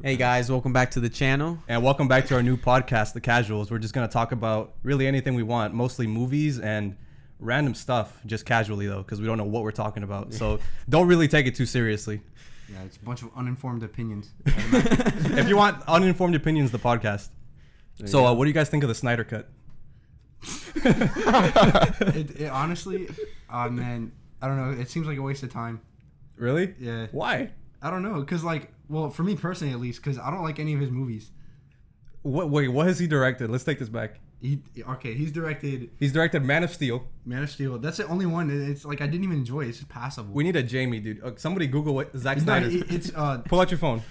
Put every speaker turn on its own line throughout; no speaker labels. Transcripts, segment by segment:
Hey guys, welcome back to the channel.
And welcome back to our new podcast, The Casuals. We're just going to talk about really anything we want, mostly movies and random stuff, just casually though, because we don't know what we're talking about. So don't really take it too seriously.
Yeah, it's a bunch of uninformed opinions.
If you want uninformed opinions, the podcast. So what do you guys think of the Snyder Cut?
It honestly, man, I don't know. It seems like a waste of time.
Really?
Yeah.
Why?
I don't know, because well, for me personally at least, because I don't like any of his movies.
Wait, what has he directed? Let's take this back.
He's directed
Man of Steel.
Man of Steel. That's the only one. It's like I didn't even enjoy it. It's just passable.
We need a Jamie, dude. Somebody Google what Zack Snyder. Pull out your phone.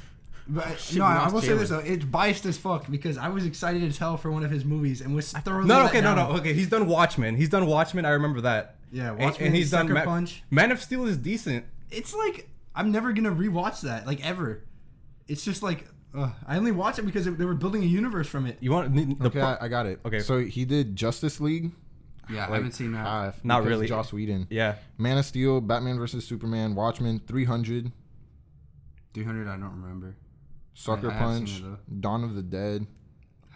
But, no, I will say this though. It's biased as fuck because I was excited as hell for one of his movies and was thoroughly
No. Okay, he's done Watchmen. I remember that.
Yeah, Watchmen.
And he's done
Punch.
Man of Steel is decent.
It's like I'm never gonna rewatch that, like ever. It's just like I only watched it because they were building a universe from it.
You want
the I got it.
Okay.
So he did Justice League.
Yeah, I haven't seen that.
Not really.
Joss Whedon.
Yeah.
Man of Steel, Batman vs Superman, Watchmen, 300.
300, I don't remember.
Sucker Punch, Dawn of the Dead.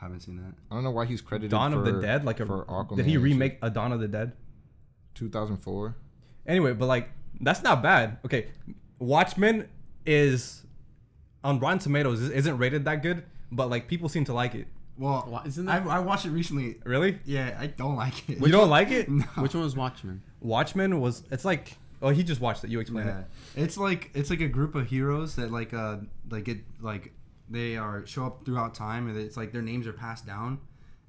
Haven't seen that.
I don't know why he's credited
Dawn of the Dead,
for Aquaman.
Did he remake a Dawn of the Dead?
2004.
Anyway, but like that's not bad. Okay, Watchmen is on Rotten Tomatoes isn't rated that good, but like people seem to like it.
Well,
isn't that?
I watched it recently.
Really?
Yeah, I don't like it.
You don't like it?
No.
Which one was Watchmen?
Watchmen was. It's like. Oh, he just watched it. You explain it.
It's like a group of heroes that they show up throughout time, and it's like their names are passed down,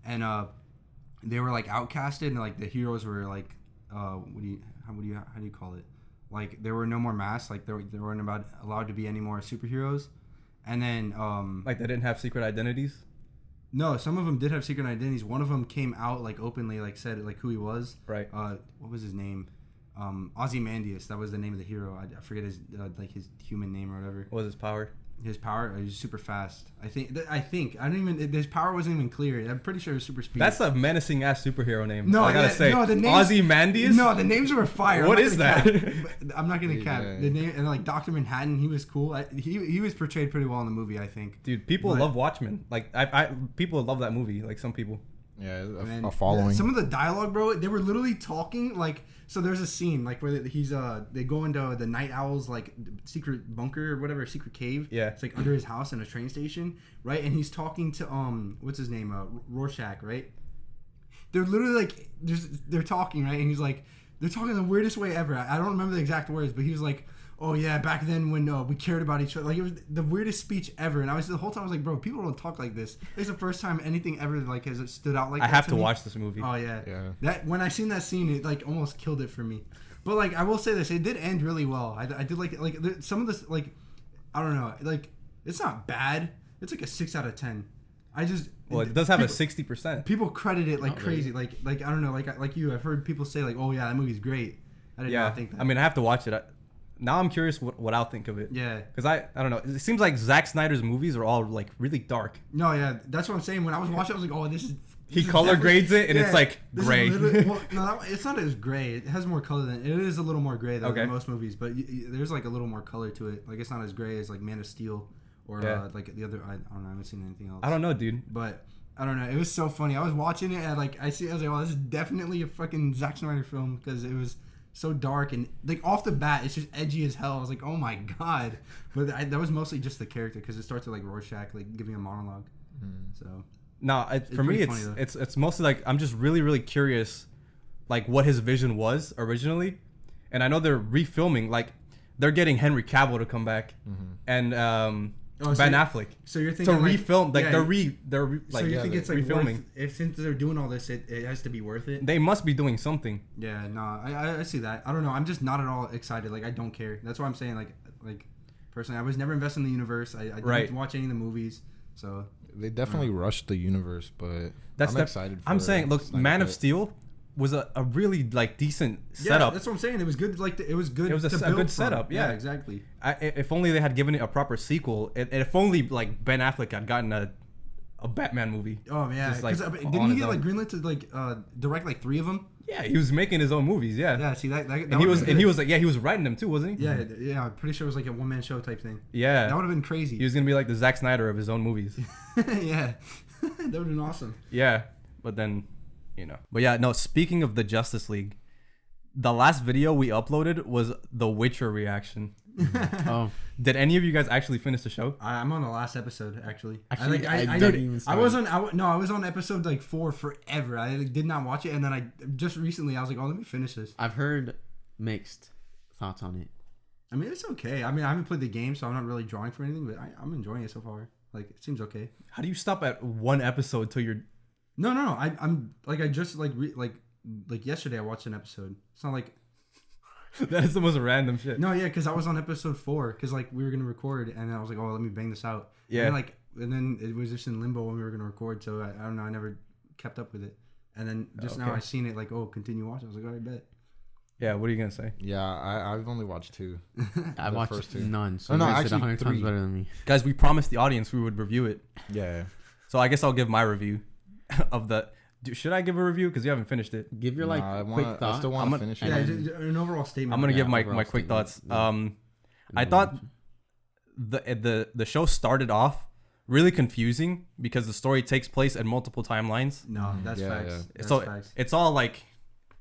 and they were like outcasted, and like the heroes were like how do you call it? Like there were no more masks, like there weren't allowed to be any more superheroes, and then
like they didn't have secret identities.
No, some of them did have secret identities. One of them came out like openly, like said like who he was.
Right.
What was his name? Ozymandias, that was the name of the hero. I forget his his human name or whatever.
What was his power?
His power, he was super fast. I think his power wasn't even clear. I'm pretty sure it was super speed.
That's a menacing ass superhero name.
No,
I gotta say,
no, the names,
Ozymandias.
No, the names were fire.
What is that?
I'm not gonna cap the name. And like Dr. Manhattan, he was cool. He was portrayed pretty well in the movie, I think.
Dude, people love Watchmen. Like people love that movie. Like some people.
Yeah, a following.
Some of the dialogue, bro, they were literally talking like. So there's a scene like where they go into the Night Owl's like secret bunker or whatever, secret cave.
Yeah.
It's like under his house in a train station, right? And he's talking to what's his name, Rorschach, right? They're literally like they're talking, right? And he's like they're talking the weirdest way ever. I don't remember the exact words, but he was like, "Oh yeah, back then when we cared about each other." Like it was the weirdest speech ever. And the whole time I was like, "Bro, people don't talk like this." It's the first time anything ever like has stood out like that.
I have to
me.
watch this movie.
Oh yeah.
Yeah.
That when I seen that scene, it like almost killed it for me. But like I will say this, it did end really well. I did like it. Like some of this, like I don't know, like it's not bad. It's like a 6 out of 10.
It does have a 60%.
People credit it like crazy. Like I don't know, like you. I've heard people say like, "Oh yeah, that movie's great." I did not think that.
I mean, I have to watch it. Now I'm curious what I'll think of it.
Yeah.
Because I don't know. It seems like Zack Snyder's movies are all like really dark.
No, yeah, that's what I'm saying. When I was watching, I was like, "Oh, this is."
He color grades it, and it's like gray.
Well, no, it's not as gray. It has more color than it is. A little more gray than most movies, but there's like a little more color to it. Like it's not as gray as like Man of Steel or like the other. I don't know. I haven't seen anything else.
I don't know, dude.
But I don't know. It was so funny. I was watching it and I was like, "Oh, this is definitely a fucking Zack Snyder film," because it was so dark and like off the bat, it's just edgy as hell. I was like, "Oh my god!" But that was mostly just the character because it starts with like Rorschach like giving a monologue. So.
No, for me, it's mostly like I'm just really, really curious, like what his vision was originally, and I know they're refilming, like they're getting Henry Cavill to come back, and Ben Affleck.
So you're thinking
to refilm, like
So you think it's like
refilming?
If since they're doing all this, it has to be worth it.
They must be doing something.
Yeah, no, I see that. I don't know. I'm just not at all excited. Like I don't care. That's why I'm saying like personally, I was never invested in the universe. I didn't watch any of the movies, so.
They definitely rushed the universe, but I'm excited for
I'm saying, look,
Snyder
Man
Cut.
of Steel was a really like decent setup.
Yeah, that's what I'm saying. It was good. Like it was good.
It was a good setup. Yeah,
exactly.
If only they had given it a proper sequel. If only like Ben Affleck had gotten a Batman movie.
Oh yeah,
Just, like,
didn't he get like greenlit to like direct like 3 of them?
Yeah, he was making his own movies. Yeah.
Yeah, see that
And he was like, he was writing them too, wasn't he?
Yeah. I'm pretty sure it was like a one-man show type thing.
Yeah.
That would have been crazy.
He was gonna be like the Zack Snyder of his own movies.
Yeah. That would have been awesome.
Yeah, but then, But yeah, no. Speaking of the Justice League, the last video we uploaded was the Witcher reaction.
Oh,
did any of you guys actually finish the show?
I'm on the last episode actually.
Actually, I
was on episode like 4 forever. I did not watch it, and then I just recently I was like, oh, let me finish this.
I've heard mixed thoughts on it.
I mean, it's okay. I mean, I haven't played the game, so I'm not really drawing for anything, but I'm enjoying it so far. Like, it seems okay.
How do you stop at one episode till you're?
No. I'm like I just like yesterday I watched an episode. It's not like.
That is the most random shit.
No, yeah, because I was on episode 4 because like we were gonna record, and I was like, oh, let me bang this out.
Yeah.
And then it was just in limbo when we were gonna record, so I don't know. I never kept up with it, and then just now I seen it like, oh, continue watching. I was like, oh, I bet.
Yeah, what are you gonna say?
Yeah, I've only watched 2.
I watched
first 2.
none, so
no,
you guys
actually,
did 100 times
3.
better than me.
Guys, we promised the audience we would review it.
Yeah.
So I guess I'll give my review of the. Should I give a review? Because you haven't finished it.
Give your quick thought.
I still want to finish it.
Yeah, an overall statement.
I'm gonna give my quick
statement.
thoughts.
Yeah.
I thought the show started off really confusing because the story takes place in multiple timelines.
No, that's
Yeah,
facts.
yeah.
That's
So
facts.
it's all like,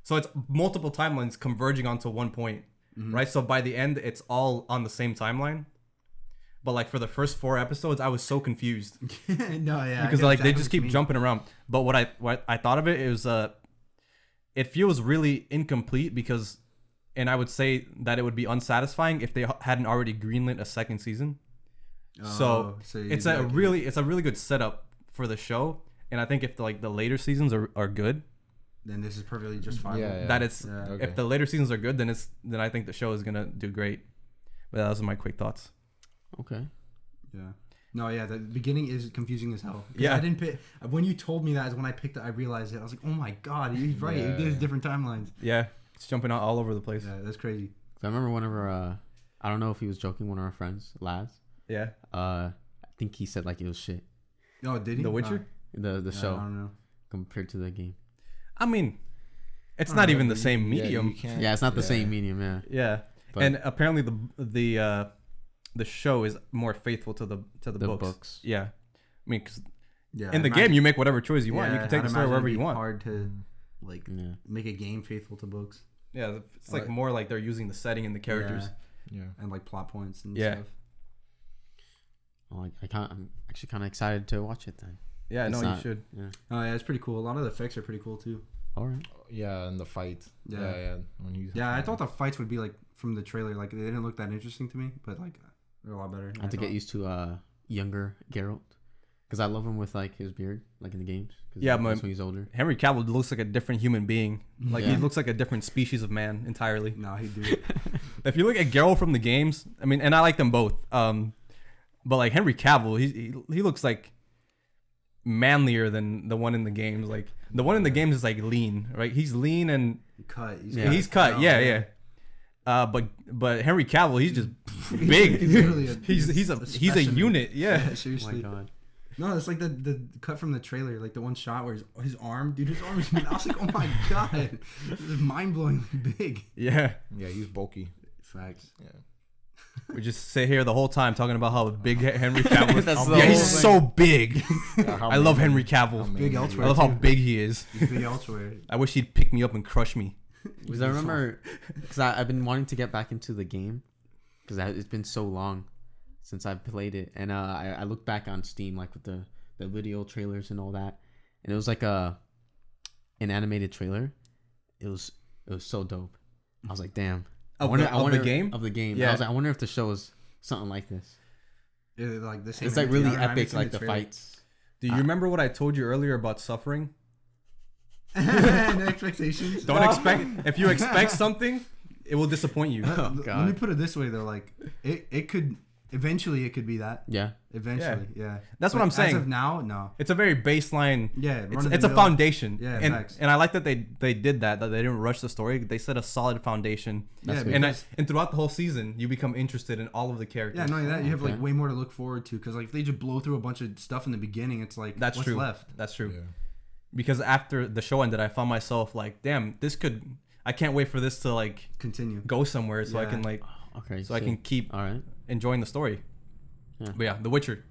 so it's multiple timelines converging onto one point, right? So by the end, it's all on the same timeline. But like for the first 4 episodes, I was so confused
No, yeah,
because like they just keep jumping around. But what I thought of it is it feels really incomplete because, and I would say that it would be unsatisfying if they hadn't already greenlit a second season. So it's a really good setup for the show, and I think if the later seasons are good,
then this is perfectly just fine.
Yeah.
that it's
Okay.
if the later seasons are good, then I think the show is gonna do great. But those are my quick thoughts.
Okay.
Yeah. No, yeah, the beginning is confusing as hell.
Yeah.
I didn't pick. When you told me that is when I picked it, I realized it. I was like, oh my God, he's right.
Yeah.
It is different timelines.
Yeah, it's jumping out all over the place.
Yeah, that's crazy.
So I remember whenever I don't know if he was joking, one of our friends, Laz.
Yeah.
I think he said like it was shit.
Oh, did he?
The Witcher?
The
Yeah,
show
I don't know.
compared to the game.
I mean, it's not even the same medium.
Yeah, it's not the same medium. Yeah.
Yeah.
But-
And apparently the show is more faithful to the books. Yeah. I mean, because
Yeah.
in the game you make whatever choice you want. You
Yeah,
can take the
I'd
story
imagine
wherever
it'd
you
be
want.
Hard to like
Yeah.
make a game faithful to books.
Yeah, it's like more like they're using the setting and the characters.
Yeah.
And like plot points and
Yeah.
stuff.
Well, I'm actually kind of excited to watch it then.
Yeah,
It's
no,
not-
you should.
Yeah.
Oh yeah, it's pretty cool. A lot of the effects are pretty cool too.
All right.
Yeah, and the fight.
Yeah.
Yeah. When you.
Yeah, I thought the fights would be like from the trailer. Like they didn't look that interesting to me, but like they're a lot better.
I have to get used to younger Geralt because I love him with like his beard, like in the games. 'Cause
Yeah,
that's when he's older.
Henry Cavill looks like a different human being. Like he
Yeah.
looks like a different species of man entirely.
No, he do it.
If you look at Geralt from the games, I mean, and I like them both. But like Henry Cavill, he looks like manlier than the one in the games. Like the one in the games is like lean, right? He's lean and
Cut.
he's cut.
No,
Yeah. But Henry Cavill, he's just big.
He's literally
he's a
specimen.
unit. Yeah.
Oh my
Seriously.
god.
No, it's like the cut from the trailer, like the one shot where his arm, dude, his arm is. I was like, oh my God, it's mind blowingly big.
Yeah.
Yeah, he's bulky.
Facts.
Yeah.
We just sit here the whole time talking about how big Henry Cavill is.
That's
Yeah,
the
he's
whole
so big.
How
I love
many-
Henry
how
Cavill.
many-
Big
I
elsewhere.
love how
too.
big he is.
He's big elsewhere.
I wish he'd pick me up and crush me.
Because I remember, because I've been wanting to get back into the game because it's been so long since I've played it, and I looked back on Steam like with the video trailers and all that, and it was like an animated trailer. It was so dope. I was like, damn.
Of
I
the
wonder
game?
Of the game.
Yeah.
I was like, I wonder if the show is something like this.
Yeah, like the same.
It's like really
I haven't
epic,
seen
like the
trailer.
fights.
Do you remember what I told you earlier about suffering?
And expectations.
Don't expect. If you expect something, it will disappoint you.
Oh,
Let me
God.
put it this way though, like it could eventually it could be that.
Yeah.
Eventually, yeah.
That's what
But
I'm saying.
As of now, no.
It's a very baseline.
Yeah,
It's a
run-of-the-mill.
foundation.
Yeah,
and
facts.
I like that they did that they didn't rush the story. They set a solid foundation.
Yeah,
and
because-
and throughout the whole season, you become interested in all of the characters.
Yeah, not only that, you have like
Okay.
way more to look forward to because like if they just blow through a bunch of stuff in the beginning, it's like
That's
what's
true.
left.
That's true.
Yeah.
because after the show ended, I found myself like, damn, I can't wait for this to like
continue,
go somewhere, so I can like, I can keep enjoying the story. Yeah. But yeah, The Witcher,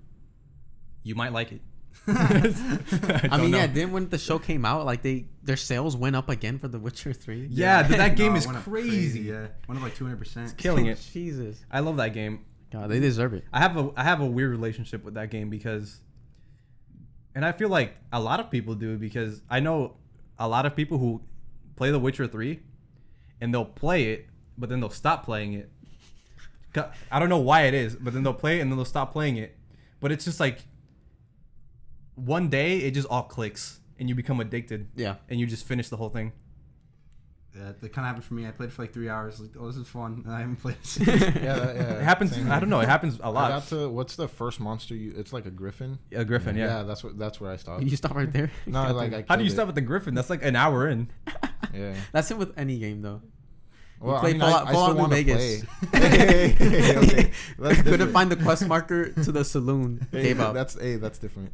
you might like it.
I mean, then when the show came out, like their sales went up again for The Witcher 3.
Yeah, that game is crazy.
Yeah, went up like 200%.
It's killing it.
Jesus,
I love that game.
God, they deserve it.
I have a weird relationship with that game because, and I feel like a lot of people do, because I know a lot of people who play The Witcher 3 and they'll play it, but then they'll stop playing it. I don't know why it is, but then they'll play it and then they'll stop playing it. But it's just like one day it just all clicks and you become addicted.
Yeah. And
you just finish the whole thing.
Yeah, that kind of happened for me. I played for like 3 hours. Like, oh, this is fun. And I haven't played it.
It happens. I don't know. It happens a lot.
What's the first monster it's like a griffin?
A griffin, yeah.
Yeah, that's where I stopped.
You stop right there?
No,
how do you stop at the griffin? That's like an hour in.
Yeah.
That's it with any game, though.
Well,
I still want to play.
Okay.
Couldn't find the quest marker to the saloon. Gave up.
That's different.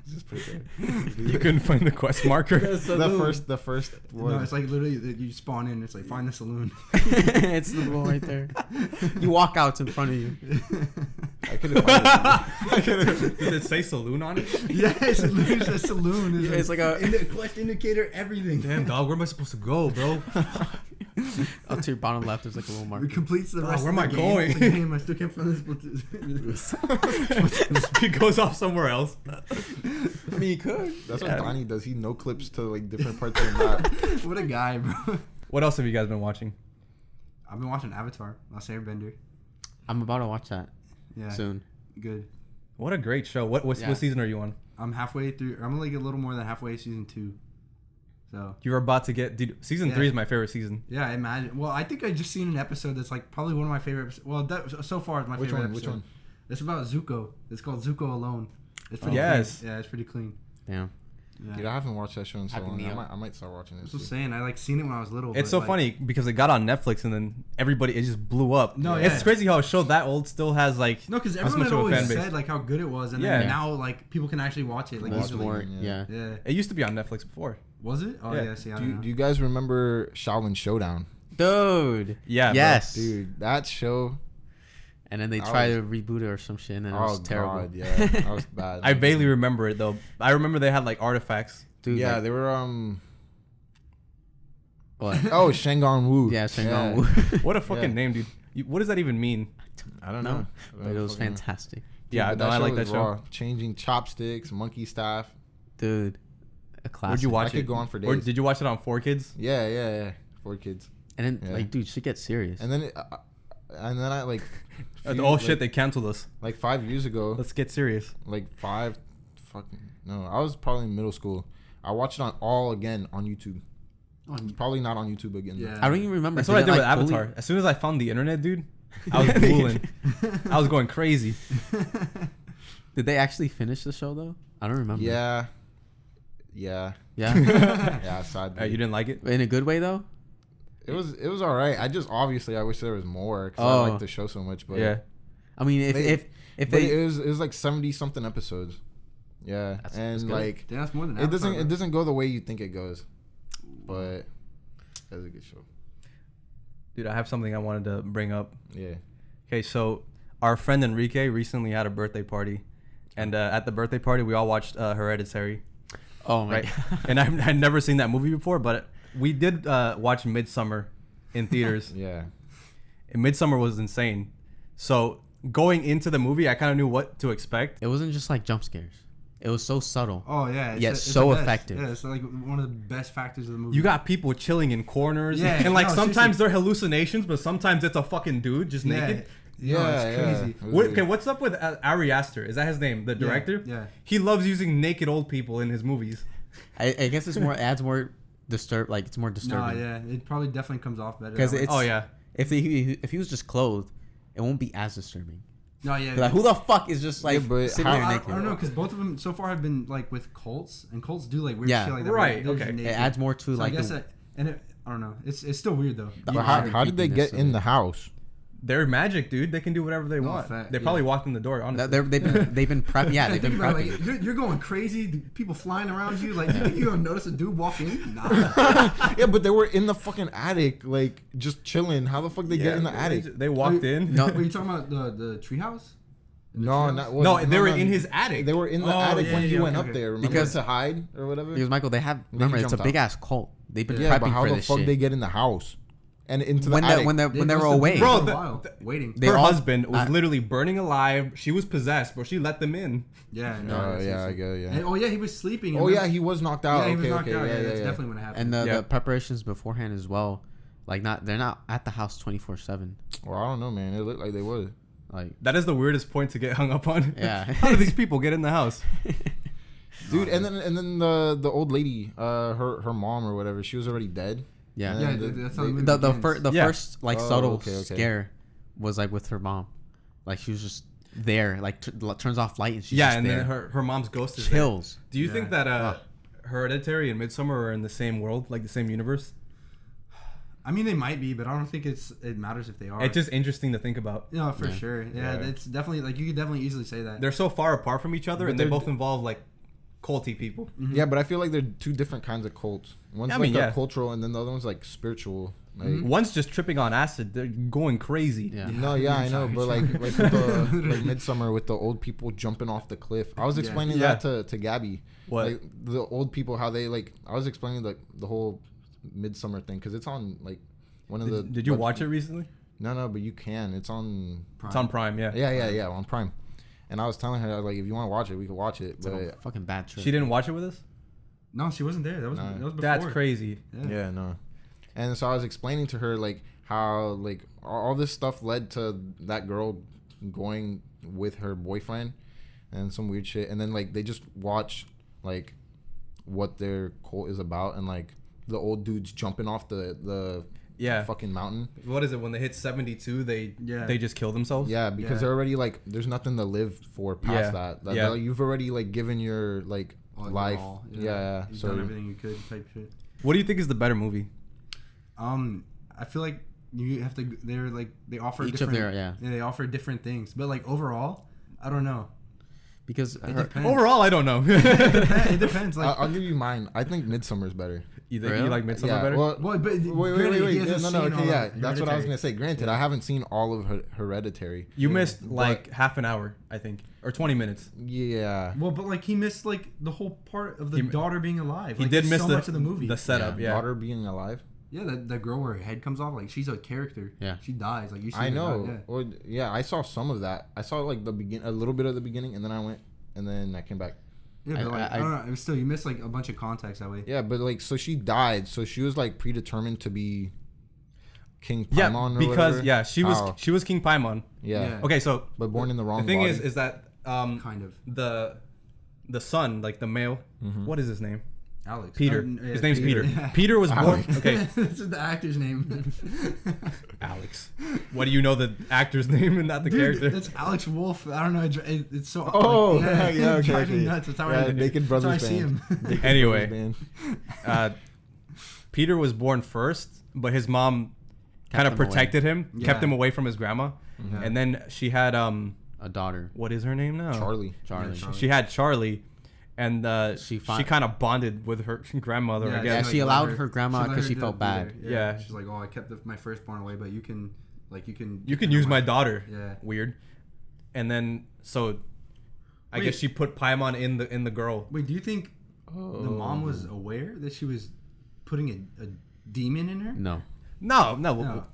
Just put it there.
You couldn't find the quest marker.
The first one.
No, it's like literally you spawn in. It's like find the saloon.
It's the one right there. You walk out, it's in front of you.
I couldn't find it.
Does it say saloon on it?
Yeah, it's a saloon.
It's like a
quest indicator. Everything.
Damn, dog. Where am I supposed to go, bro?
Up to your bottom left, there's like a little marker.
It completes the rest.
Where
of
am I
the
going?
It's like, damn, I still can't find this.
It goes off somewhere else.
I mean, you could.
That's what Donnie does. He no clips to like different parts of the map.
What a guy, bro.
What else have you guys been watching?
I've been watching Avatar, Last Airbender.
I'm about to watch that.
Yeah.
Soon.
Good.
What a great show. What season are you on?
I'm halfway through. I'm like a little more than halfway season 2. So
you're about to get. Season 3 is my favorite season.
Yeah, I imagine. Well, I think I just seen an episode that's like probably one of my favorite episodes. Well, so far it's my favorite episode.
Which one?
It's about Zuko. It's called Zuko Alone. It's pretty
clean.
Yeah, it's pretty clean.
Damn.
Yeah.
Dude, I haven't watched that show in so long. I might start watching it.
That's what I'm saying. I like seen it when I was little.
It's so funny because it got on Netflix and then it just blew up.
No,
it's crazy how a show that old still has like
because everyone had always said like how good it was, and then now like people can actually watch it like easily.
Yeah.
It used to be on Netflix before.
Was it? Oh yeah. See, I don't know.
Do you guys remember Shaolin Showdown?
Dude.
Yeah.
Yes.
Bro. Dude, that show.
And then they tried to reboot it or some shit, and it was terrible.
God, yeah, that was bad.
I vaguely remember it though. I remember they had like artifacts.
Dude,
yeah,
like,
they were
What?
Oh, Shangon Wu.
Yeah, Shangon Wu.
What a fucking name, dude. What does that even mean?
I don't know.
But it was fantastic.
Dude, yeah, I like that show.
Raw. Changing chopsticks, monkey staff.
Dude, a classic.
Where'd you watch it?
I could go on for days.
Or did you watch it on 4Kids?
Yeah. 4Kids.
And then like, dude, shit gets serious.
And then I like.
Shit! They canceled us.
Like 5 years ago.
Let's get serious.
Like 5, no, I was probably in middle school. I watched it all again on YouTube. Probably not on YouTube again.
Yeah.
I don't even remember.
That's what I did with Avatar. As soon as I found the internet, dude, I was fooling. I was going crazy.
Did they actually finish the show though? I don't remember.
Yeah.
Yeah.
Sadly.
You didn't like it
in a good way though.
It was all right. I wish there was more because I like the show so much. But
yeah, I mean if
it was like 70 something episodes. Yeah, that's like
that's more than
it doesn't go the way you think it goes, but it's a good show.
Dude, I have something I wanted to bring up.
Yeah.
Okay, so our friend Enrique recently had a birthday party, and at the birthday party we all watched Hereditary.
Oh my God.
And I'd never seen that movie before, but we did watch Midsommar in theaters.
Yeah.
And Midsommar was insane. So going into the movie, I kind of knew what to expect.
It wasn't just like jump scares. It was so subtle.
Oh yeah.
Yet so effective.
Yeah, it's like one of the best factors of the movie.
You got people chilling in corners.
Yeah.
And like sometimes they're hallucinations, but sometimes it's a fucking dude just naked.
Yeah, it's crazy.
Okay, what's up with Ari Aster? Is that his name? The director?
Yeah.
He loves using naked old people in his movies.
I guess it's more adds more it's more disturbing.
No, yeah, it probably definitely comes off better.
Because it's
yeah.
If he was just clothed, it won't be as disturbing.
No, yeah.
Like, who the fuck is just like sitting there naked?
I don't know, because both of them so far have been like with cults, and cults do like weird shit like that.
Right. Okay.
It adds more to
so
like.
I guess I don't know. It's still weird though.
But how did they get in the house?
They're magic, dude. They can do whatever they want. They probably walked in the door. Honestly,
they've been prepping. Yeah, they've been prepping.
Like, you're going crazy. People flying around you. Like, you think you're gonna notice a dude walk in? Nah.
Yeah, but they were in the fucking attic, like just chilling. How the fuck they get in the attic?
They walked in.
No, were you talking about the treehouse?
They were in his attic.
They were in the attic when he went up there. Remember,
because
to hide or whatever.
Because Michael, remember it's a big ass cult. They've been prepping
but how
for
the
this
fuck
shit.
they get in the house and into the attic
when they were away,
bro?
Waiting.
Her husband was literally burning alive. She was possessed, but she let them in.
Yeah.
I get it. Yeah.
And, he was sleeping.
Oh yeah, he was knocked out.
Yeah, he was knocked out.
Yeah,
that's definitely what happened.
And the preparations beforehand as well. Like they're not at the house 24/7.
Well, I don't know, man. It looked like they would.
Like that is the weirdest point to get hung up on.
Yeah.
How do these people get in the house?
Dude, and then the old lady, her mom or whatever, she was already dead.
Yeah.
That's how
the first like subtle scare was like with her mom. Like she was just there, like turns off light and she's just
and
there.
then her mom's ghost is
chills.
There. Do you think that Hereditary and Midsommar are in the same world, like the same universe?
I mean, they might be, but I don't think it matters if they are.
It's just interesting to think about.
No, for sure. Yeah, it's definitely like you could definitely easily say that.
They're so far apart from each other, and they both involve like culty people.
Mm-hmm. Yeah, but I feel like they're two different kinds of cults. One's cultural, and then the other one's like spiritual. Like,
one's just tripping on acid. They're going crazy.
Yeah. No, I know, but like with the Midsommar with the old people jumping off the cliff. I was explaining that to Gabby.
What?
Like the old people, how they like. I was explaining like the whole Midsommar thing because it's on like one of the.
Did you watch it recently?
No, but you can. It's on.
Prime. It's on Prime. Yeah.
Yeah, on Prime. And I was telling her, I was like, if you want to watch it, we can watch it.
It's
but
a fucking bad trip.
She didn't watch it with us?
No, she wasn't there. That was before.
That's crazy.
Yeah, no. And so I was explaining to her like how like all this stuff led to that girl going with her boyfriend and some weird shit. And then like they just watch like what their cult is about and like the old dudes jumping off the fucking mountain.
What is it when they hit 72? They just kill themselves.
Yeah, because they're already like there's nothing to live for past that. Like, you've already like given your like life.
You've done everything you could type shit.
What do you think is the better movie?
I feel like you have to. They're like they offer
each
different,
of their
they offer different things, but like overall, I don't know.
Because
overall, I don't know.
It depends. Like
I'll give you mine. I think Midsummer's better.
You think you like Midsommar better?
Well,
but
wait. That's what I was gonna say. Granted, I haven't seen all of Hereditary.
You missed like half an hour, I think, or 20 minutes.
Yeah.
Well, but like he missed like the whole part of the daughter being alive.
He did miss
so much of the movie.
The setup. Yeah.
Daughter being alive.
Yeah, that girl where her head comes off, like she's a character.
Yeah.
She dies. Like you see.
I know.
Die,
Or I saw some of that. I saw like a little bit of the beginning, and then I went, and then I came back.
Yeah, but I don't know. It was still you missed like a bunch of context that way.
Yeah, but like so she died, so she was like predetermined to be King Paimon.
Yeah, because she was King Paimon.
Yeah.
Okay, so
but born in the wrong.
The thing
body.
is that
kind of
the son, like the male.
Mm-hmm.
What is his name?
Alex.
Peter. His name's Peter.
Yeah.
Peter was born. Okay.
This is the actor's name.
Alex. What do you know the actor's name and not the character?
That's Alex Wolf. I don't know. It's so.
Oh,
like,
yeah. Okay.
Driving nuts. That's how I
Naked Brothers
see him.
Anyway, Peter was born first, but his mom kind of protected him, kept him away from his grandma, and then she had
a daughter.
What is her name now?
Charlie.
Yeah,
She had Charlie. And she kind of bonded with her grandmother.
Yeah,
I guess.
Yeah, she allowed her grandma because she felt bad.
Yeah, she's like, "Oh, I kept my firstborn away, but you can
use my daughter."
Yeah,
weird. And then I guess she put Paimon in the girl.
Wait, do you think the mom was aware that she was putting a demon in her?
No.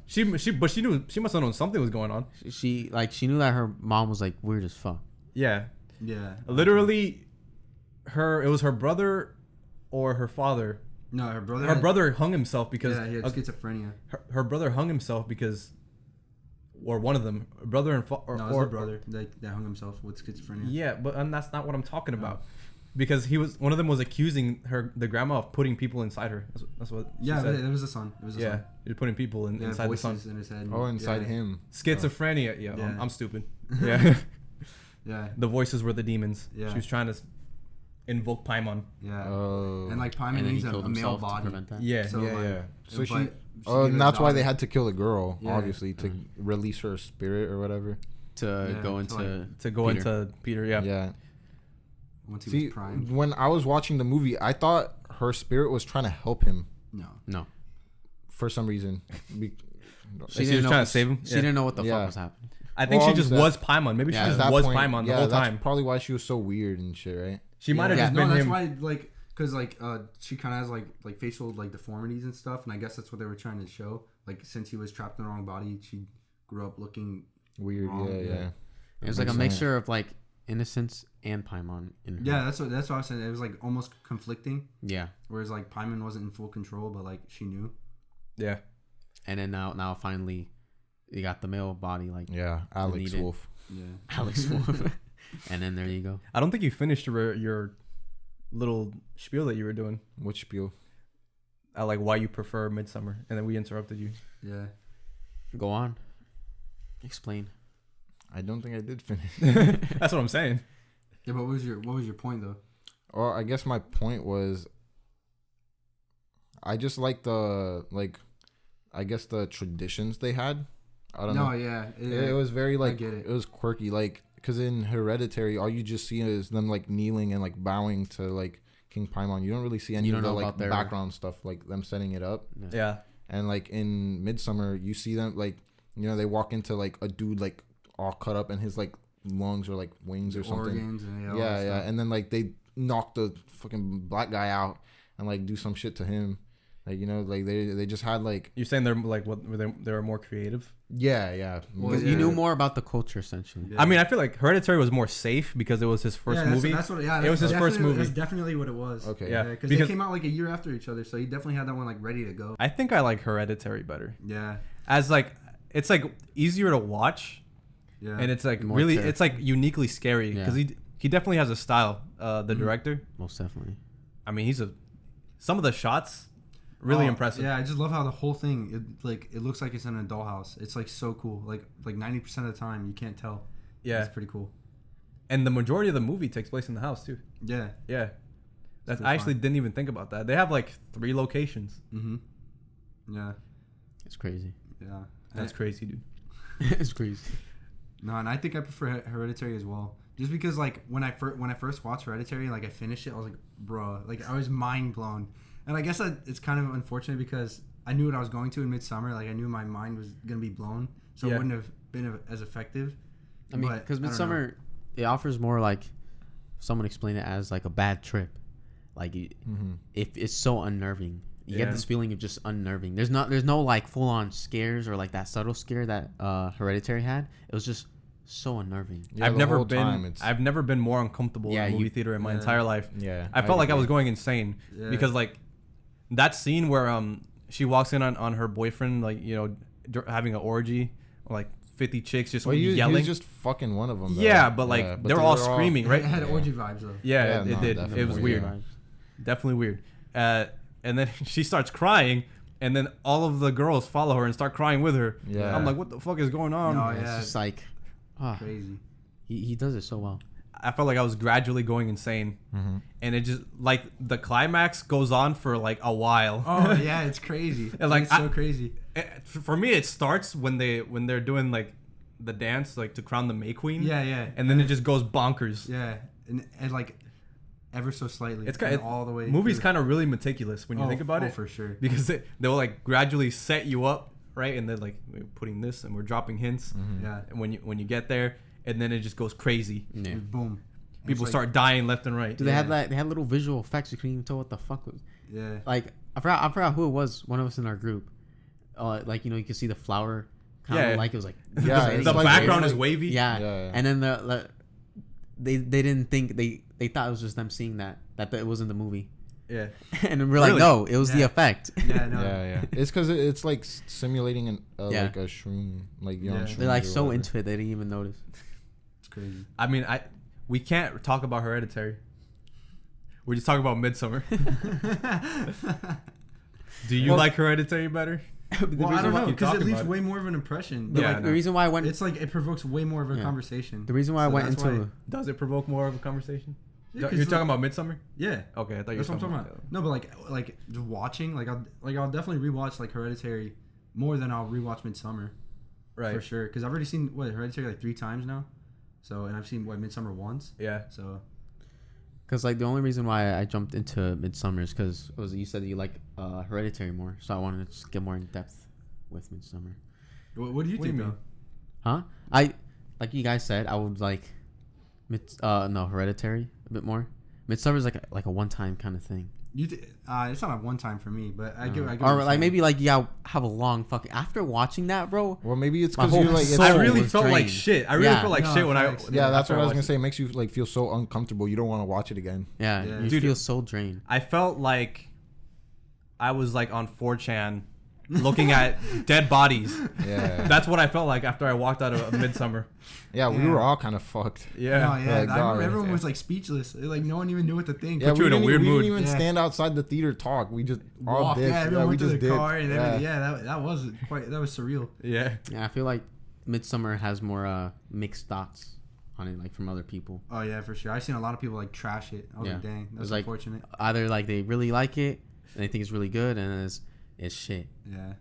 She knew. She must have known something was going on.
She knew that her mom was like weird as fuck.
Yeah.
Yeah.
Literally. It was her brother or her father.
No, her brother.
Her brother hung himself because
he had schizophrenia.
Her brother hung himself because, or one of them, brother and
it was her brother that hung himself with schizophrenia.
Yeah, but that's not what I'm talking about. Because one of them was accusing the grandma of putting people inside her. That's what.
Yeah,
said.
it was the son. It was the son.
He was putting people inside the son.
In his head.
Oh, inside him.
Schizophrenia. Yeah,
yeah.
I'm stupid. Yeah.
Yeah.
The voices were the demons.
Yeah.
She was trying to
invoke Paimon.
Yeah.
And like Paimon needs a male body.
Yeah.
So,
So Oh, and that's why they had to kill the girl,
Yeah.
obviously, to release her spirit or whatever.
To go into
Peter. Yeah.
Yeah.
Once he
See,
was primed.
when I was watching the movie, I thought her spirit was trying to help him
No.
for some reason.
She was trying to save him.
She didn't know what the fuck was happening.
I think she just was Paimon. Maybe she just was Paimon the whole time.
That's probably why she was so weird and shit, right?
She might have just been
that's
him.
why, like, because like she kind of has like facial like deformities and stuff, and I guess that's what they were trying to show. Like, since he was trapped in the wrong body, she grew up looking
weird.
wrong.
Yeah.
It was like a mixture of like innocence and Paimon in her.
Yeah, that's what I was saying. It was like almost conflicting.
Yeah.
Whereas like Paimon wasn't in full control, but like she knew.
Yeah.
And then now finally, you got the male body like.
Yeah, Alex Wolf.
Yeah.
Alex Wolf. And then there you go.
I don't think you finished your little spiel that you were doing.
What spiel?
Like why you prefer Midsummer, and then we interrupted you.
Yeah.
Go on. Explain.
I don't think I did finish.
That's what I'm saying.
Yeah, but what was your point though?
Or I guess my point was, I just like the traditions they had. I don't know.
No, yeah.
It was very like,
I get it.
It was quirky, like, because in Hereditary, all you just see is them like kneeling and like bowing to like King Paimon. You don't really see any of the like background stuff, like them setting it up.
Yeah.
And like in Midsummer, you see them like, you know, they walk into like a dude like all cut up and his like lungs or like wings or something.
Organs and
yeah. And then like they knock the fucking black guy out and like do some shit to him. Like, you know, like they just had like.
You're saying they're like they were more creative?
Yeah.
Well, you knew more about the culture essentially.
Yeah. I mean, I feel like Hereditary was more safe because it was his first movie.
It
was his first movie.
That's definitely what it was.
Okay.
Yeah.
Because they came out like a year after each other, so you definitely had that one like ready to go.
I think I like Hereditary better.
Yeah.
As like it's like easier to watch.
Yeah.
And it's like
more
really it's like uniquely scary because he definitely has a style. The director.
Most definitely.
I mean, some of the shots. Really impressive.
Yeah, I just love how the whole thing it looks like it's in a dollhouse. It's like so cool. Like 90% of the time you can't tell.
Yeah,
it's pretty cool.
And the majority of the movie takes place in the house too.
Yeah.
I actually didn't even think about that. They have like 3 locations.
Yeah.
It's crazy.
Yeah.
That's crazy, dude.
It's crazy.
No, and I think I prefer Hereditary as well. Just because like when I first watched Hereditary, like I finished it, I was like, bro, like I was mind blown. And I guess it's kind of unfortunate because I knew what I was going to in Midsummer. Like I knew my mind was gonna be blown, so it wouldn't have been as effective.
I mean, because Midsummer, it offers more like someone explained it as like a bad trip. Like if it's so unnerving, you get this feeling of just unnerving. There's no like full on scares or like that subtle scare that Hereditary had. It was just so unnerving.
Yeah,
I've never been more uncomfortable in a movie theater in my entire life.
Yeah,
I felt like I was going insane because like that scene where she walks in on her boyfriend, like, you know, having an orgy, like 50 chicks just yelling.
He's just fucking one of them. Though.
Yeah, but like they're all screaming, right?
It had orgy vibes though.
Yeah, it did. It was weird. Definitely weird. And then she starts crying, and then all of the girls follow her and start crying with her. Yeah, I'm like, what the fuck is going on?
No,
It's just like
crazy.
He does it so well.
I felt like I was gradually going insane, and it just like the climax goes on for like a while.
Oh yeah, it's crazy.
And like
it's so crazy.
For me, it starts when they're doing like the dance, like to crown the May Queen.
Yeah.
And then it just goes bonkers.
Yeah, and like ever so slightly.
It's kind of
all the way.
Movie's kind of really meticulous when you think about it.
For sure.
Because they'll like gradually set you up, right? And then like we're putting this and we're dropping hints.
Yeah.
And when you get there, and then it just goes crazy.
Yeah.
Boom.
People start dying left and right.
Dude, they had little visual effects. You couldn't even tell what the fuck was.
Yeah.
Like I forgot who it was. One of us in our group. Like, you know, you can see the flower. Kind of like it was like.
Yeah.
the
like
background is wavy.
Yeah. And then they didn't think they thought it was just them seeing that it was in the movie.
Yeah.
And we're like, no, it was the effect.
Yeah. No.
Yeah. It's because it's like simulating like a shroom, like
They're like so into it they didn't even notice.
It's crazy.
I mean, we can't talk about Hereditary. We're just talking about Midsummer. Do you like Hereditary better?
Well, I don't know, because it leaves way more of an impression.
The reason why I went...
It's like it provokes way more of a conversation.
The reason why I went into...
Does it provoke more of a conversation?
Yeah,
You're talking about Midsommar?
Yeah.
Okay, I thought you were
That's what I'm
talking
talking about. No, but like just watching, I'll definitely rewatch like Hereditary more than I'll rewatch Midsommar.
Right.
For sure, because I've already seen Hereditary like 3 times now, so and I've seen Midsommar once.
Yeah.
So.
Because like the only reason why I jumped into Midsommar is because you said that you like Hereditary more, so I wanted to just get more in depth with Midsommar.
What do you think though?
Huh? I like you guys said I would like Hereditary a bit more. Midsommar is like a one-time kind of thing.
It's not a one time for me, but I get.
Or like maybe like have a long fucking after watching that, bro.
Well, maybe it's because you're like.
I really felt like shit. I really felt like shit when I.
Yeah, that's what I was gonna say. It makes you like feel so uncomfortable. You don't want to watch it again.
Yeah, you feel so drained.
I felt like I was like on 4chan looking at dead bodies.
Yeah,
that's what I felt like after I walked out of Midsommar.
Yeah, we were all kind of fucked.
Yeah,
no,
I
remember everyone was like speechless. Like no one even knew what to think.
Yeah,
we in a weird mood.
We didn't even stand outside the theater talk. We just all dipped.
Yeah, everyone went to the
dipped.
car and that was surreal.
Yeah,
I feel like Midsommar has more mixed thoughts on it, like from other people.
Oh yeah, for sure. I've seen a lot of people like trash it. I was like, dang, that's unfortunate.
Like, either like they really like it and they think it's really good, and it's shit.
Yeah.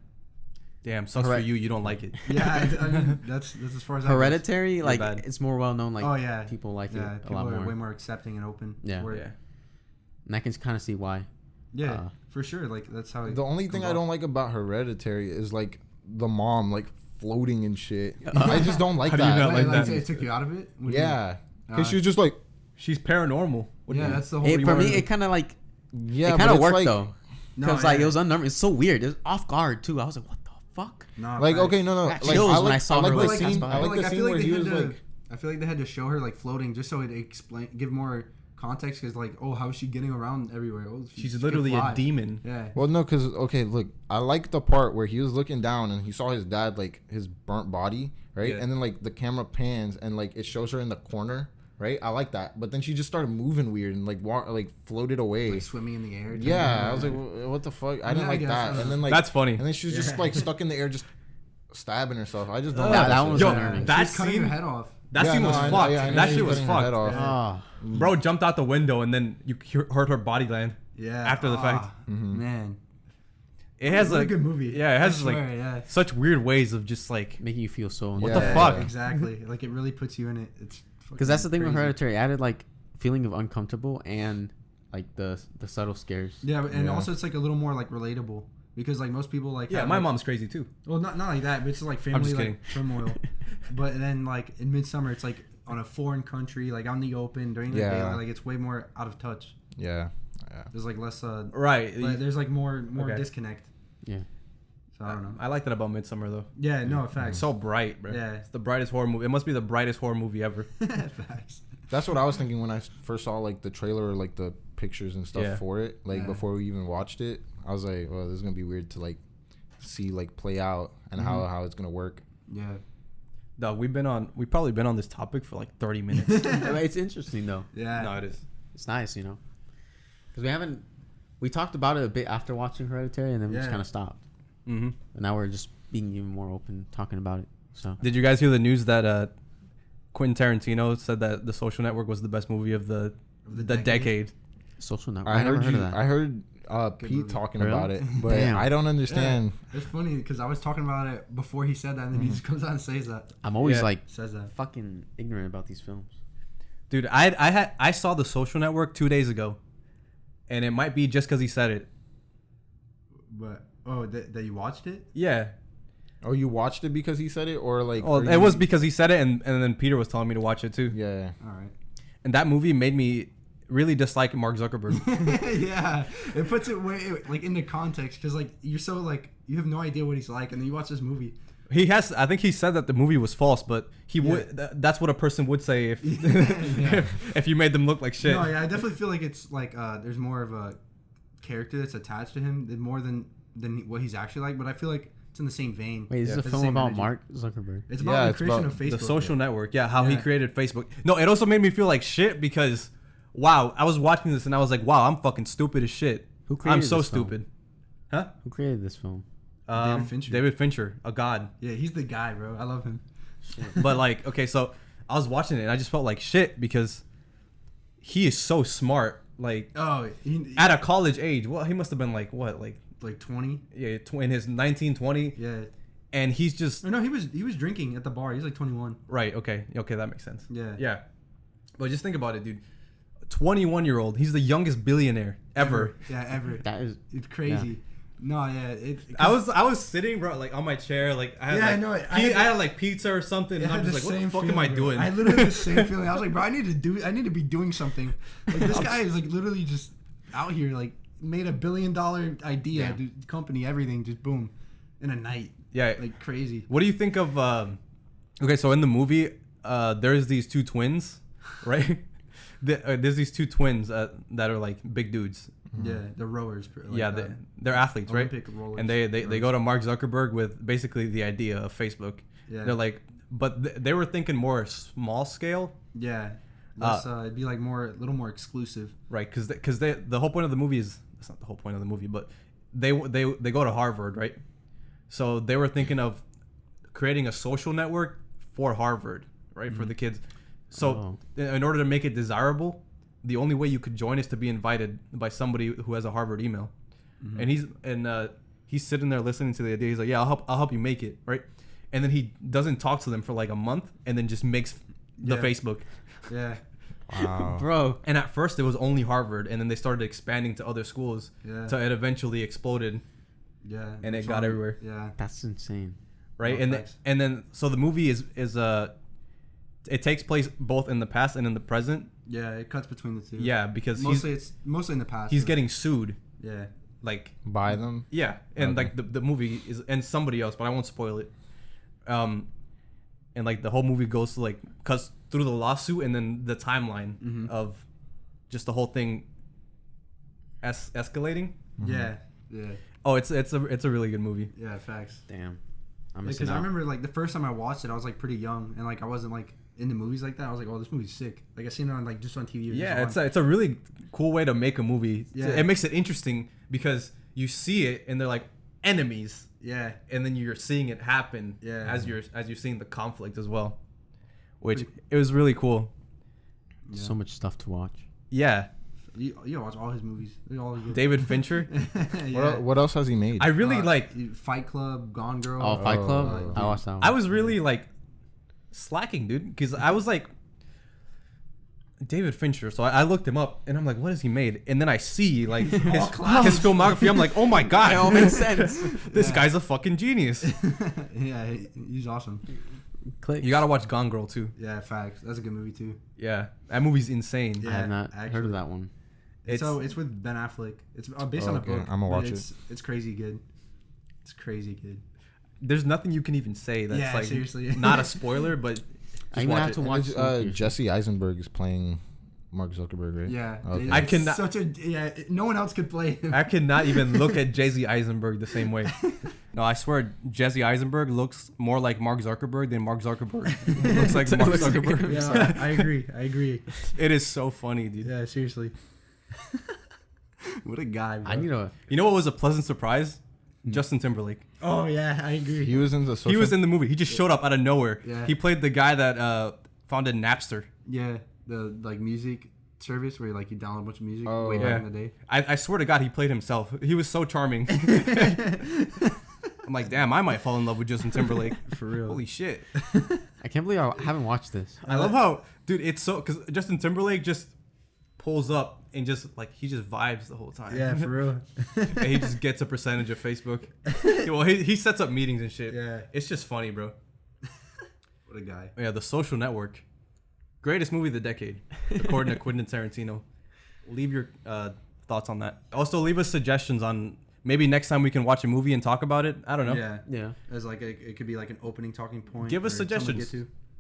Damn, sucks for you. You don't like it.
Yeah, I mean that's as far as
Hereditary. Like it's more well known. Like people like it a lot more.
People are way more accepting and open.
Yeah,
yeah.
And I can kind of see why.
Yeah, for sure. Like that's how.
The only thing I don't like about Hereditary is like the mom like floating and shit. I just don't like that.
Not like that?
It took you out of it.
Yeah, because she was just like
she's paranormal.
That's the whole.
For me, it kind of like
it
kind of worked
like,
though. Because it was unnerving. It's so weird. It's off guard too. I was like, what the fuck?
No,
like okay, no.
Like I like the
scene. I like the scene where he was like.
I feel like they had to show her like floating just so it give more context, because like, oh, how is she getting around everywhere? Oh,
she's literally a demon.
Yeah.
Well, no, because okay, look, I like the part where he was looking down and he saw his dad, like his burnt body, right? Yeah. And then like the camera pans and like it shows her in the corner. Right, I like that, but then she just started moving weird and like floated away,
like swimming in the air.
Yeah, I was like, what the fuck? I didn't like that. And then like
that's funny.
And then she was just like stuck in the air, just stabbing herself. I just don't.
That
like
was
unnerving. That scene, cutting her head off.
That scene was fucked. That shit was fucked. Bro jumped out the window and then you heard her body land.
Yeah.
After the fact.
Man.
It has
a good movie.
Yeah, it has such weird ways of just like
making you feel so.
What the fuck?
Exactly. Like it really puts you in it. It's.
Because that's the thing with Hereditary. Added like feeling of uncomfortable and like the subtle scares.
Yeah, and also it's like a little more like relatable, because like most people like.
Yeah, my mom's crazy too.
Well, not like that, but it's just like family like turmoil. But then like in Midsommar, it's like on a foreign country, like on the open during the day, like it's way more out of touch.
Yeah.
There's like less.
Right.
There's like more disconnect.
Yeah.
I don't know.
I like that about Midsommar though.
Yeah, no, facts.
It's so bright, bro.
Yeah.
It's the brightest horror movie. It must be the brightest horror movie ever.
Facts.
That's what I was thinking when I first saw like the trailer or like the pictures and stuff for it. Like before we even watched it, I was like, well, this is gonna be weird to like see like play out and how it's gonna work.
Yeah.
No, we've probably been on this topic for like 30 minutes.
It's interesting though.
Yeah.
No, it is.
It's nice, you know, because we talked about it a bit after watching Hereditary, and then we just kind of stopped.
Mm-hmm.
And now we're just being even more open, talking about it. So,
did you guys hear the news that Quentin Tarantino said that The Social Network was the best movie of the decade?
Social Network.
I never heard of that. I heard Pete talking about it, but I don't understand.
Yeah. It's funny because I was talking about it before he said that, and then he just comes out and says that.
I'm always
says that
fucking ignorant about these films.
Dude, I saw The Social Network 2 days ago, and it might be just because he said it.
But that you watched it?
Yeah.
Oh, you watched it because he said it, or like?
Oh, it was because he said it, and then Peter was telling me to watch it too.
Yeah.
All right.
And that movie made me really dislike Mark Zuckerberg.
Yeah, it puts it way like into context, because like you're so like you have no idea what he's like, and then you watch this movie.
I think he said that the movie was false, but he would. That's what a person would say if if you made them look like shit.
No, yeah, I definitely feel like it's like there's more of a character that's attached to him more than what he's actually like. But I feel like it's in the same vein.
Wait, is this a film about Mark Zuckerberg?
It's about the creation of Facebook.
The Social Network. Yeah, how he created Facebook. No, it also made me feel like shit because, wow, I was watching this and I was like, wow, I'm fucking stupid as shit.
Who created
I'm so
this
stupid.
Huh? Who created this film?
David Fincher, a god.
Yeah, he's the guy, bro. I love him.
But like, okay, so I was watching it and I just felt like shit because he is so smart. Like, at a college age, well, he must have been like what, like
20?
Yeah, in his 19, 20.
Yeah.
And he's just...
No, he was drinking at the bar. He's like 21.
Right, okay, that makes sense.
Yeah.
Yeah. But just think about it, dude. 21-year-old, he's the youngest billionaire ever.
Yeah, ever. It's crazy. Yeah. No, yeah.
I was sitting, bro, like on my chair, like I had, I had like pizza or something, and I'm just like, what the fuck am I doing?
I literally had the same feeling. I was like, bro, I need to be doing something. Like this guy is like literally just out here, like made $1 billion idea, company, everything, just boom, in a night.
Yeah,
like crazy.
What do you think of? Okay, so in the movie, there's these two twins, right? There's these two twins that are like big dudes.
Yeah, they're rowers. Like,
yeah, they're athletes,
Olympic
right?
Rollers,
and they go to Mark Zuckerberg with basically the idea of Facebook. Yeah. They're like, but they were thinking more small scale.
Yeah, it'd be like a little more exclusive.
Right, because the whole point of the movie is, that's not the whole point of the movie, but they go to Harvard, right? So they were thinking of creating a social network for Harvard, right, for the kids. So in order to make it desirable, the only way you could join is to be invited by somebody who has a Harvard email. And he's sitting there listening to the idea. He's like, yeah, I'll help you make it, right? And then he doesn't talk to them for like a month, and then just makes the Facebook.
Yeah.
Wow. Bro. And at first it was only Harvard, and then they started expanding to other schools. Yeah. So it eventually exploded.
Yeah.
And it got everywhere.
Yeah.
That's insane.
Right? And then so the movie is it takes place both in the past and in the present.
Yeah, it cuts between the two.
Yeah, because
it's mostly in the past.
He's getting sued.
Yeah.
Like
by them.
Yeah, and like the movie is, and somebody else, but I won't spoil it. And like the whole movie goes to like cuts through the lawsuit and then the timeline of just the whole thing escalating.
Yeah. Yeah.
Oh, it's a really good movie.
Yeah, facts.
Damn.
Because I remember like the first time I watched it, I was like pretty young and like I wasn't like into movies like that. I was like, oh, this movie's sick. Like I seen it on like just on TV.
Yeah, it's a really cool way to make a movie. Yeah. It makes it interesting because you see it and they're like enemies.
Yeah.
And then you're seeing it happen.
Yeah.
As you're seeing the conflict as well, which it was really cool.
Yeah. So much stuff to watch.
Yeah.
You watch all his movies.
David Fincher.
Yeah.
What else has he made?
I really like
Fight Club, Gone Girl.
Oh, Fight Club. I watched that one.
I was really like slacking, dude, because I was like David Fincher. So I looked him up and I'm like, what has he made? And then I see like his filmography. I'm like, oh my god, it all makes sense. This guy's a fucking genius.
Yeah, he's awesome.
You gotta watch Gone Girl too.
Yeah, facts. That's a good movie too.
Yeah, that movie's insane.
Yeah, I have not heard of that one.
It's with Ben Affleck. It's based on a book.
I'm gonna watch it.
It's crazy good. It's crazy good.
There's nothing you can even say that's like
seriously
not a spoiler, but
I even have to watch.
Jesse Eisenberg is playing Mark Zuckerberg, right?
Yeah,
okay.
I cannot.
No one else could play him.
I cannot even look at Jesse Eisenberg the same way. No, I swear, Jesse Eisenberg looks more like Mark Zuckerberg than Mark Zuckerberg looks like Mark Zuckerberg.
Yeah, I agree.
It is so funny, dude.
Yeah, seriously. What a guy, bro.
You know what was a pleasant surprise? Justin Timberlake.
Oh yeah, I agree.
He was in the
movie. He just showed up out of nowhere.
Yeah.
He played the guy that founded Napster.
Yeah, the like music service where like you download a bunch of music way back in the day.
I swear to God, he played himself. He was so charming. I'm like, damn, I might fall in love with Justin Timberlake.
For real.
Holy shit.
I can't believe I haven't watched this.
I love how, dude, it's so, because Justin Timberlake just pulls up and just like, he just vibes the whole time.
Yeah, for real.
And he just gets a percentage of Facebook. Well, he sets up meetings and shit.
Yeah.
It's just funny, bro.
What a guy.
Yeah, The Social Network. Greatest movie of the decade, according to Quentin Tarantino. Leave your thoughts on that. Also, leave us suggestions on maybe next time we can watch a movie and talk about it. I don't know.
Yeah. As like it could be like an opening talking point.
Give us suggestions.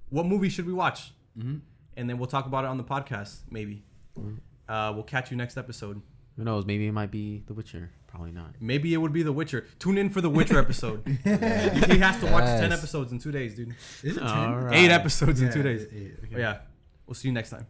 What movie should we watch? Mm-hmm. And then we'll talk about it on the podcast. Maybe. We'll catch you next episode.
Who knows? Maybe it might be The Witcher. Probably not.
Maybe it would be The Witcher. Tune in for The Witcher episode. He has to watch 10 episodes in 2 days, dude.
Is it 10?
Right.
8 episodes in 2 days.
8, okay.
Yeah. We'll see you next time.